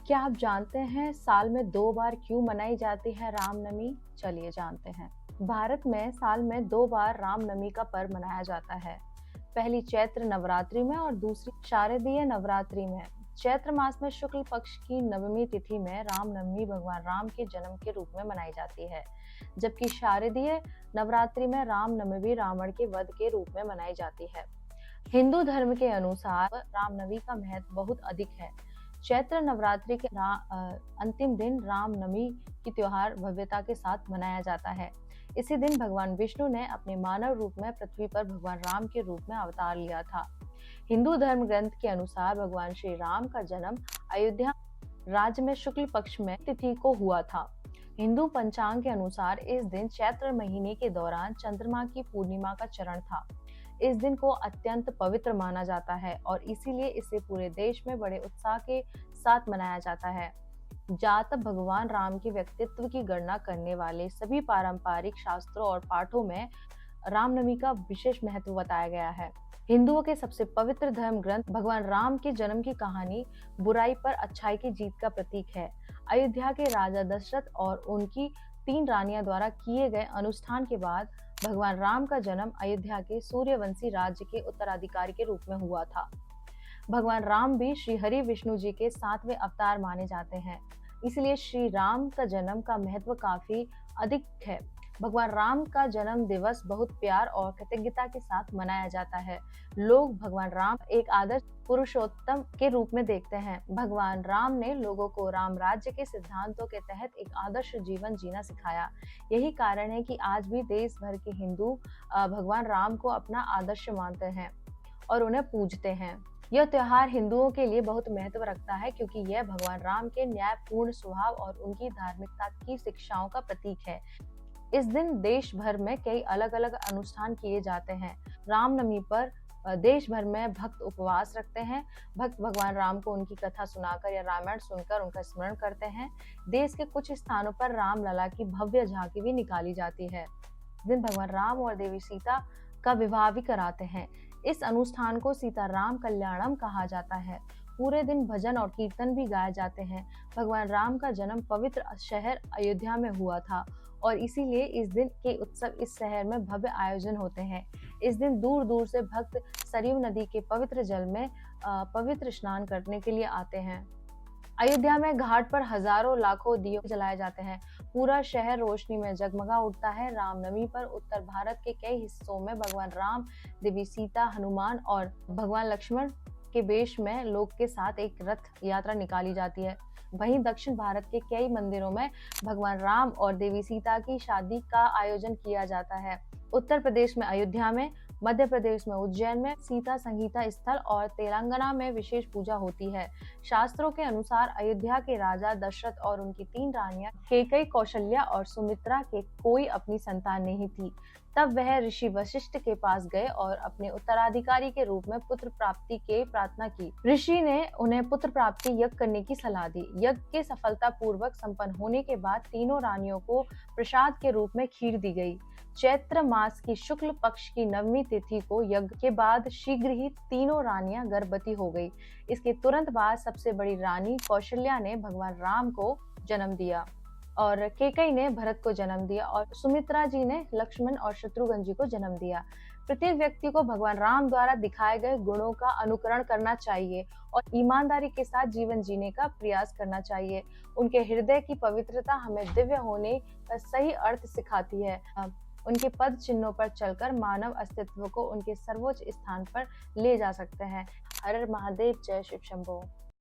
क्या आप जानते हैं साल में 2 बार क्यों मनाई जाती है रामनवमी? चलिए जानते हैं। भारत में साल में 2 बार रामनवमी का पर्व मनाया जाता है। पहली चैत्र नवरात्रि में और दूसरी शारदीय नवरात्रि में। चैत्र मास में शुक्ल पक्ष की नवमी तिथि में रामनवमी भगवान राम के जन्म के रूप में मनाई जाती है, जबकि शारदीय नवरात्रि में रामनवमी रावण के वध के रूप में मनाई जाती है। हिंदू धर्म के अनुसार रामनवमी का महत्व बहुत अधिक है। चैत्र नवरात्रि के अंतिम दिन रामनवमी की त्योहार भव्यता के साथ मनाया जाता है। इसी दिन भगवान विष्णु ने अपने मानव रूप में पृथ्वी पर भगवान राम के रूप में अवतार लिया था। हिंदू धर्म ग्रंथ के अनुसार भगवान श्री राम का जन्म अयोध्या राज्य में शुक्ल पक्ष में तिथि को हुआ था। हिंदू पंचांग के अनुसार इस दिन चैत्र महीने के दौरान चंद्रमा की पूर्णिमा का चरण था। इस दिन को अत्यंत पवित्र माना जाता है और इसीलिए इसे पूरे देश में बड़े उत्साह के साथ मनाया जाता है। जहाँ तक भगवान राम के व्यक्तित्व की गणना करने वाले सभी पारंपरिक शास्त्रों और पाठों में रामनवमी का विशेष महत्व बताया गया है। हिंदुओं के सबसे पवित्र धर्म ग्रंथ भगवान राम के जन्म की कहानी बुराई पर अच्छाई की जीत का प्रतीक है। अयोध्या के राजा दशरथ और उनकी 3 रानियां द्वारा किए गए अनुष्ठान के बाद भगवान राम का जन्म अयोध्या के सूर्यवंशी राज्य के उत्तराधिकारी के रूप में हुआ था। भगवान राम भी श्री हरि विष्णु जी के 7वें अवतार माने जाते हैं, इसलिए श्री राम का जन्म का महत्व काफी अधिक है। भगवान राम का जन्म दिवस बहुत प्यार और कृतज्ञता के साथ मनाया जाता है। लोग भगवान राम एक आदर्श पुरुषोत्तम के रूप में देखते हैं। भगवान राम ने लोगों को राम राज्य के सिद्धांतों के तहत एक आदर्श जीवन जीना सिखाया। यही कारण है कि आज भी देश भर के हिंदू भगवान राम को अपना आदर्श मानते हैं और उन्हें पूजते हैं। यह त्योहार हिंदुओं के लिए बहुत महत्व रखता है क्योंकि यह भगवान राम के न्यायपूर्ण स्वभाव और उनकी धार्मिकता की शिक्षाओं का प्रतीक है। इस दिन देश भर में कई अलग अलग अनुष्ठान किए जाते हैं। रामनवमी पर देश भर में भक्त उपवास रखते हैं। भक्त भगवान राम को उनकी कथा सुनाकर या रामायण सुनकर उनका स्मरण करते हैं। देश के कुछ स्थानों पर रामलला की भव्य झांकी भी निकाली जाती है। इस दिन भगवान राम और देवी सीता का विवाह भी कराते हैं। इस अनुष्ठान को सीताराम कल्याणम कहा जाता है। पूरे दिन भजन और कीर्तन भी गाए जाते हैं। भगवान राम का जन्म पवित्र शहर अयोध्या में हुआ था और इसीलिए इस दिन के उत्सव इस शहर में भव्य आयोजन होते हैं। इस दिन दूर दूर से भक्त सरयू नदी के पवित्र जल में पवित्र स्नान करने के लिए आते हैं। अयोध्या में घाट पर हजारों लाखों दिए जलाए जाते हैं। पूरा शहर रोशनी में जगमगा उठता है। रामनवमी पर उत्तर भारत के कई हिस्सों में भगवान राम, देवी सीता, हनुमान और भगवान लक्ष्मण के वेश में लोग के साथ एक रथ यात्रा निकाली जाती है। वहीं दक्षिण भारत के कई मंदिरों में भगवान राम और देवी सीता की शादी का आयोजन किया जाता है। उत्तर प्रदेश में अयोध्या में, मध्य प्रदेश में उज्जैन में सीता संहिता स्थल और तेलंगाना में विशेष पूजा होती है। शास्त्रों के अनुसार अयोध्या के राजा दशरथ और उनकी 3 रानियां कैकेयी, कौशल्या और सुमित्रा के कोई अपनी संतान नहीं थी। तब वह ऋषि वशिष्ठ के पास गए और अपने उत्तराधिकारी के रूप में पुत्र प्राप्ति की प्रार्थना की। ऋषि ने उन्हें पुत्र प्राप्ति यज्ञ करने की सलाह दी। यज्ञ के सफलतापूर्वक संपन्न होने के बाद तीनों रानियों को प्रसाद के रूप में खीर दी गई। चैत्र मास की शुक्ल पक्ष की नवमी तिथि को यज्ञ के बाद शीघ्र ही तीनों रानियां गर्भवती हो गई। इसके तुरंत बाद सबसे बड़ी रानी कौशल्या ने भगवान राम को जन्म दिया और कैकेयी ने भरत को जन्म दिया और सुमित्रा जी ने लक्ष्मण और शत्रुघ्न जी को जन्म दिया। प्रत्येक व्यक्ति को भगवान राम द्वारा दिखाए गए गुणों का अनुकरण करना चाहिए और ईमानदारी के साथ जीवन जीने का प्रयास करना चाहिए। उनके हृदय की पवित्रता हमें दिव्य होने का सही अर्थ सिखाती है। उनके पद चिन्हों पर चलकर मानव अस्तित्व को उनके सर्वोच्च स्थान पर ले जा सकते हैं। हर हर महादेव, जय शिव शंभो।